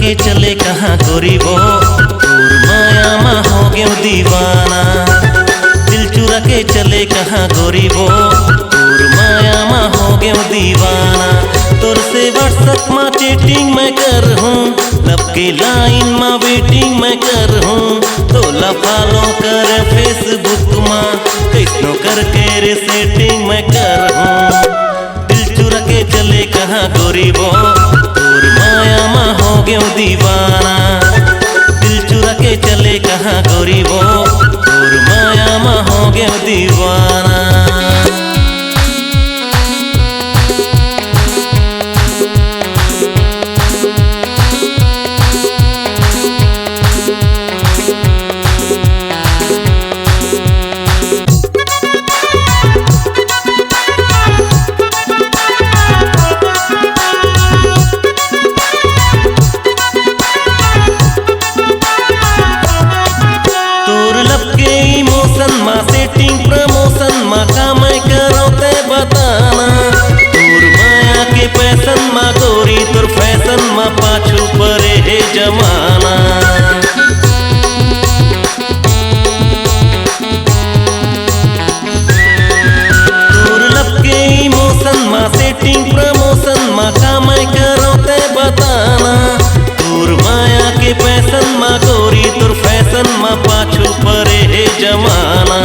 के चले कहाँ गोरीबो, तोर माया में हो गयो दीवाना। दिल चुरा के चले कहाँ गोरीबो, तोर माया में हो गयो दीवाना। तोर से व्हाट्सएप में चैटिंग मैं कर हूँ, लब के लाइन में वेटिंग मैं कर हूँ। तोला फॉलो कर फेसबुक में, कैसनो करके रे सेटिंग मैं कर हूँ। दिल चुरा के चले कहाँ गोरीबो, तोर माया में हो गयो दीवाना। दिल चुरा के चले कहाँ गोरीबो, तोर माया में हो गयो दीवाना। सेटिंग प्रमोशन मा का मैं करो ते बताना। तोर माया के पैसन मा गोरी, तोर फैशन मा पाछू परे है जमाना। तोर लब के इमोशन मा सेटिंग प्रमोशन मा का मैं करो ते बताना। तोर माया के पैसन मा गोरी, तोर फैशन मा पाछू परे है जमाना।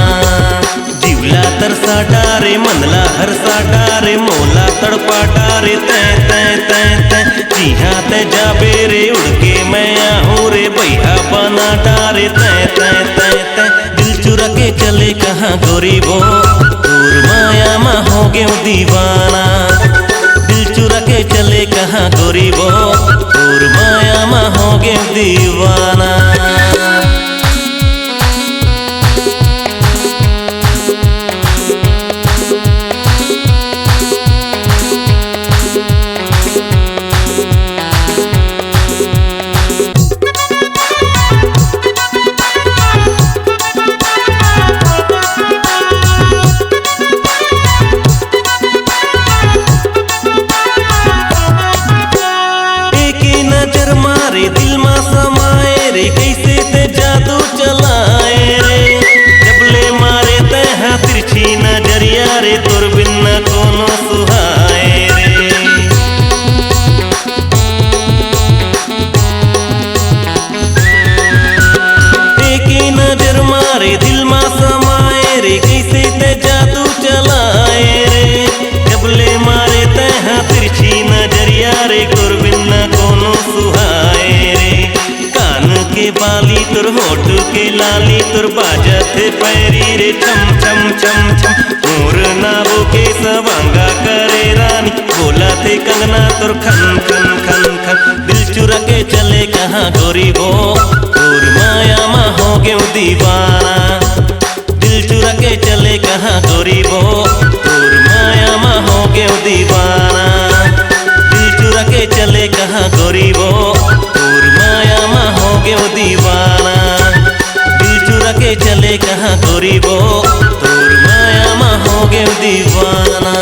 जिवला तरसा डारे मनला हरसा डारे, मोला तड़पा डारे तै तै तै तै। जी हाँ तै जाबे रे उड़ के मैं आहूँ रे, बैहा बना डारे तै तै तै तै। दिल चुरा के चले कहाँ गोरीबो, तोर माया में हो गयो दीवाना। दिल चुरा के चले कहाँ गोरीबो, तोर माया में हो गयो दीवाना। दिल में समाए रे, कैसे ते जादू चलाए रे। जबले मारे ते हाँ तिरछी नजरिया रे, तोर बिन न कोनो सुहाए रे। एक ही नजर मारे दिल में समाए रे, कैसे ते जादू चलाए रे। जबले मारे ते हाँ तिरछी नजरिया रे, तोर बिन न कोनो सुहाए रे। कान के बाली तुर होठ के लाली, तुर बाजत पैरी रे छम छम छम छम। मोर नाबो के सवांगा करे रानी, बोला थे कंगना तुर खन खन खन खन। दिल चुरा के चले कहाँ गोरीबो, तोर माया में हो गयो दीवाना। दिल चुरा के चले कहाँ गोरीबो, तोर माया में हो गयो दीवाना। दिल चुरा के चले कहाँ गोरीबो, तोर माया में हो गयो दीवाना। दिल चुरा के चले कहाँ गोरीबो, तोर माया में हो गयो दीवाना।